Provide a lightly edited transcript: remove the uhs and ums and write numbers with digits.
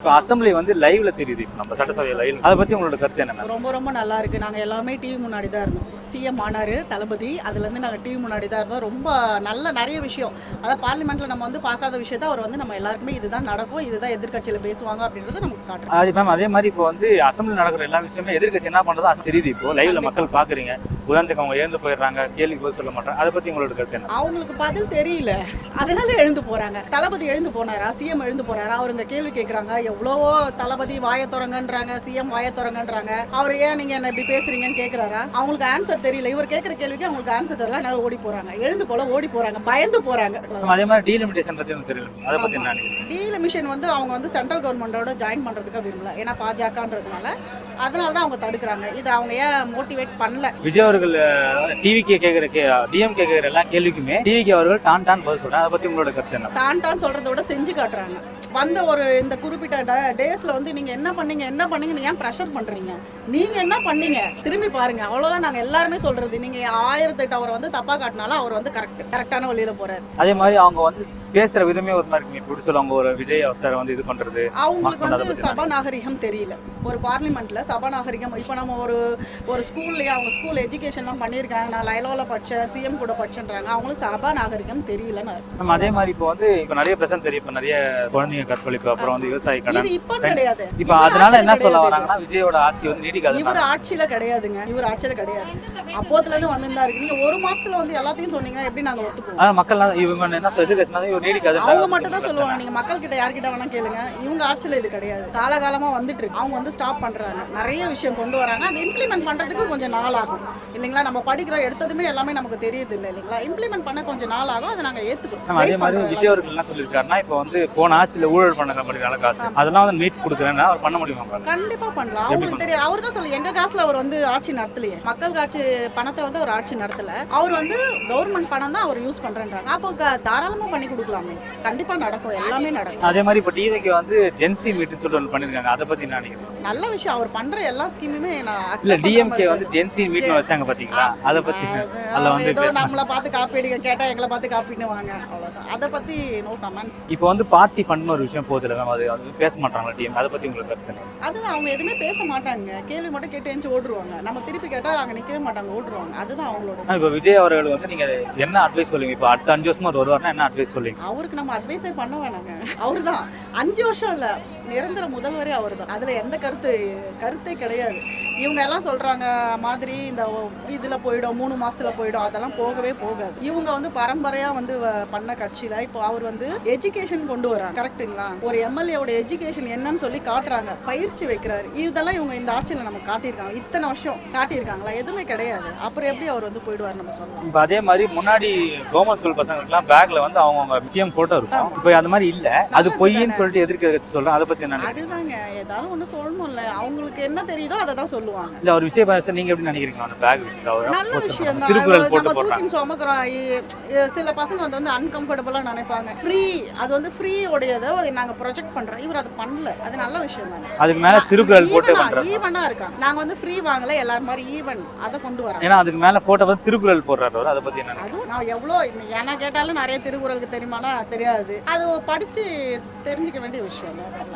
இப்போ அசம்பிளி வந்து லைவ்ல தெரியுது, இப்போ நம்ம சட்டசபை லைவ், அதை பத்தி உங்களோட கருத்து என்ன? ரொம்ப ரொம்ப நல்லா இருக்கு. நாங்கள் எல்லாமே டிவி முன்னாடி தான் இருந்தோம். சிஎம் ஆனாரு தளபதி, அதுலேருந்து நாங்கள் டிவி முன்னாடி தான் இருந்தோம். ரொம்ப நல்ல நிறைய விஷயம், அதாவது பார்லிமெண்ட்ல நம்ம வந்து பார்க்காத விஷயத்த அவர் வந்து நம்ம எல்லாருக்குமே இதுதான் நடக்கும், இதுதான் எதிர்கட்சியில் பேசுவாங்க அப்படின்றத நமக்கு காட்டுறோம். அது மேம் அதே மாதிரி இப்போ வந்து அசம்பிளி நடக்கிற எல்லா விஷயமே எதிர்கட்சி என்ன பண்றதோ அது தெரியுது. இப்போ லைவ்ல மக்கள் பாக்குறீங்க, உதாரணத்துக்கு அவங்க எழுந்து போயிடுறாங்க, கேள்வி பதில் சொல்ல மாட்டாங்க, அதை பத்தி உங்களோட கருத்து என்ன? அவங்களுக்கு பதில் தெரியல, அதனால எழுந்து போறாங்க. தளபதி எழுந்து போனாரா, சிஎம் எழுந்து போறாரா, அவருங்க கேள்வி கேட்கறாங்க. எவ்வளவோ தளபதி வாய திறங்கன்றாங்க, சிஎம் வாய திறங்கன்றாங்க. அவர் ஏன் நீங்க என்ன இப்படி பேசுறீங்கன்னு கேட்கறாரா? அவங்களுக்கு ஆன்சர் தெரியல. இவர் கேட்கிற கேள்விக்கு அவங்களுக்கு ஆன்சர் தெரியல, அதனால ஓடி போறாங்க. எழுந்து போல ஓடி போறாங்க, பயந்து போறாங்க. அதே மாதிரி டீலிமிட்டேஷன் பத்தி தெரியல, அதை பத்தி என்ன நினைக்கிறீங்க? டீலிமிஷன் வந்து அவங்க வந்து சென்ட்ரல் கவர்மெண்டோட ஜாயின் பண்றதுக்கு விரும்பல, ஏன்னா பாஜகன்றதுனால, அதனால தான் அவங்க தடுக்கிறாங்க. இது அவங்க ஏன் மோட்டிவேட் பண்ணல. விஜய் அவர்கள் டிவிக்கு கேட்கிற டிஎம்கே கேட்கிற எல்லா கேள்விக்குமே டிவிக்கு அவர்கள் டான் பதில் சொல்றாங்க, அதை பத்தி உங்களோட கருத்து என்ன? டான் சொல்றதை விட செஞ்சு காட்டுறாங்க. வந்த ஒரு இந்த குறிப்பிட்ட டேஸ்ல வந்து நீங்க என்ன பண்ணீங்க நீங்க ஏன் ப்ரெஷர் பண்றீங்க? நீங்க என்ன பண்ணீங்க திரும்பி பாருங்க, அவ்வளவுதான் நாங்க எல்லாருமே சொல்றது. நீங்க 1008 அவர் வந்து தப்பா காட்டினாலும் அவர் வந்து கரெக்டான வழியில போறாரு. அதே மாதிரி அவங்க வந்து பேசுற விதமே ஒரு மாதிரி இருக்கு. இப்படி சொல்லுவாங்க, ஒரு விஜய் சார் வந்து இது பண்றது, அவங்களுக்கு வந்து சபா நாகரிகம் தெரியல. ஒரு பார்லிமெண்ட்ல சபா நாகரிகம், இப்போ நம்ம ஒரு ஸ்கூல்லையே அவங்க ஸ்கூல் எஜுகேஷன்லாம் பண்ணியிருக்காங்க, நான் லைலோல படிச்சேன், சிஎம் கூட படிச்சேன்றாங்க. அவங்களுக்கு சபா நாகரிகம் தெரியலன்னு. நம்ம அதே மாதிரி இப்போ வந்து இப்போ நிறைய பிரச்சனை தெரியும், இப்போ நிறைய குழந்தைங்க கற்பழிப்பு, அப்புறம் வந்து விவசாய கடன், இது இப்ப கிடையாது. இப்போ அதனால என்ன சொல்ல வராங்கன்னா விஜயோட ஆட்சி வந்து நீடிக்காது. இவர் ஆட்சியில கிடையாதுங்க, இவர் ஆட்சியில கிடையாது. அப்போதுல இருந்து வந்துதான் இருக்கு. நீங்க ஒரு மாசத்துல வந்து எல்லாத்தையும் சொன்னீங்கன்னா எப்படி நாங்க ஒத்துக்குவோம்? ஆனா மக்கள் இவங்க என்ன எதிர்கட்சினாலும் இவர் நீடிக்காது அவங்க மட்டும் தான் சொல்லுவாங்க. நீங்க மக்கள் கிட்ட யார்கிட்ட வேணா கேளுங்க, இவங்க ஆட்சியில இது கிடையாது. காலகாலமா வந்துட்டு இருக்கு. அவங்க வந்து ஸ்டாப் பண்றாங்க, நிறைய விஷயம் கொண்டு வராங்க. அதை இம்ப்ளிமெண்ட் பண்றதுக்கு கொஞ்சம் நாள் ஆகும் இல்லைங்களா? நம்ம படிக்கிற எடுத்ததுமே எல்லாமே நமக்கு தெரியுது இல்லை இல்லைங்களா? இம்ப்ளிமெண்ட் பண்ண கொஞ்சம் நாள் ஆகும், அதை நாங்க ஏத்துக்கிறோம். அதே மாதிரி விஜய் அவர்கள் என்ன சொல்லியிருக்காருன்னா, இப்போ வந்து போன ஆட்சியில ஊழல் பண்ண மாதிரி காசு அதெல்லாம் வந்து மீட் கொடுக்குறேன்னா அவர் பண்ண முடியுமா? கண்டிப்பா பண்ணலாம். அவங்களுக்கு தெரியும். அவர் தான் சொல்லி எங்க காசுல அவர் வந்து ஆட்சி நடத்தலையே, மக்கள் காட்சி பணத்தை வந்து அவர் ஆட்சி நடத்தல. அவர் வந்து கவர்மெண்ட் பணம் தான் அவர் யூஸ் பண்றேன்றாங்க. அப்போ தாராளமா பண்ணி கொடுக்கலாமே, கண்டிப்பா நடக்கும், எல்லாமே நடக்கும். அதே மாதிரி இப்போ டிவிக்கு வந்து ஜென்சி மீட்னு சொல்லிட்டு பண்ணிருக்காங்க, அதை பத்தி என்ன நினைக்கிறீங்க? நல்ல விஷயம். அவர் பண்ற எல்லா ஸ்கீமுமே நான் இல்ல டிஎம்கே வந்து ஜென்சி மீட் வச்சாங்க பாத்தீங்களா, அதை பத்தி அதுல வந்து ஏதோ நம்மள பார்த்து காப்பி அடிக்க கேட்டா எங்களை பார்த்து காப்பின்னு வாங்க, அவ்வளவுதான். அதை பத்தி நோ கமெண்ட்ஸ். இப்போ வந்து பார்ட்டி ஃபண்ட்னு ஒரு விஷயம் போகுதுல மேம், அது பேச மாட்டாங்களா டிஎம், அதை பத்தி உங்களுக்கு கருத்து? அதுதான், அவங்க எதுவுமே பேச மாட்டாங்க, கேள்வி மட்டும் கேட்டு எஞ்சி ஓடுருவாங்க. நம்ம திருப்பி கேட்டா அங்க நிக்கவே மாட்டாங்க, ஓடுருவாங்க. அதுதான் அவங்களோட. இப்போ விஜய் அவர்கள் வந்து நீங்க என்ன அட்வைஸ் சொல்லுவீங்க? இப்போ அடுத்த 5 வருஷமா வருவாருன்னா என்ன அட்வைஸ் சொல்லுவீங்க? அவருக்கு நம்ம அட்வைஸே பண்ண வேணாங்க. அவரு தான் 5 வருஷம் இல்ல, நிரந்தர முதல்வரே அவர் தான். அதுல எந்த கருத்தே கிடையாது. இவங்க எல்லாம் சொல்றாங்க மாதிரி இந்த இதுல போயிடும், 3 மாசத்துல போயிடும், அதெல்லாம் போகவே போகாது. இவங்க வந்து பரம்பரையா வந்து பண்ண கட்சியில இப்போ அவர் வந்து எஜுகேஷன் கொண்டு வராங்க, கரெக்டுங்களா? ஒரு எம்எல்ஏவோட எஜுகேஷன் என்னன்னு சொல்லி காட்டுறாங்க, பயிற்சி வைக்கிறாரு. இதெல்லாம் இவங்க இந்த ஆட்சியில நம்ம காட்டியிருக்காங்க. இத்தனை வருஷம் காட்டியிருக்காங்களா? எதுவுமே கிடையாது. அப்புறம் எப்படி அவர் வந்து போயிடுவார் நம்ம சொல்லலாம். இப்போ அதே மாதிரி முன்னாடி கவர்மெண்ட் ஸ்கூல் பசங்களுக்குலாம் பேக்ல வந்து அவங்க சிஎம் போட்டோ இருக்கும், இப்போ அந்த மாதிரி இல்ல, அது பொய்ன்னு சொல்லிட்டு எதிர்க்க சொல்றேன், அதை பத்தி என்ன? அதுதாங்க, ஏதாவது ஒண்ணு சொல்லணும்ல, அவங்களுக்கு என்ன தெரியுதோ அதை தான் சொல்லுவாங்க. இல்ல ஒரு விஷயம் நீங்க எப்படி நினைக்கிறீங்க அந்த பேக் விஷயம்? நல்ல விஷயம் தான். திருக்குறள் போட்டு நம்ம தூக்கி சுமக்கிறோம். சில பசங்க வந்து அன்கம்ஃபர்டபுளா நினைப்பாங்க. ஃப்ரீ, அது வந்து ஃப்ரீ உடையதை அதை நாங்க ப்ரொஜெக்ட் பண்றோம். இவர் அது பண்ணல, அது நல்ல விஷயம் தான். அதுக்கு மேல திருக்குறள் போட்டு பண்றோம். ஈவனா இருக்காங்க. நாங்க வந்து ஃப்ரீ வாங்கல, எல்லாரும் மாதிரி ஈவன் அதை கொண்டு வரோம். ஏன்னா அதுக்கு மேல போட்டோ வந்து திருக்குறள் போடுறாரு, அதை பத்தி என்ன? அதுவும் நான் எவ்வளோ என்ன கேட்டாலும் நிறைய திருக்குறளுக்கு தெரியுமானா தெரியாது. அது படிச்சு தெரிஞ்சுக்க வேண்டிய விஷயம் தான்.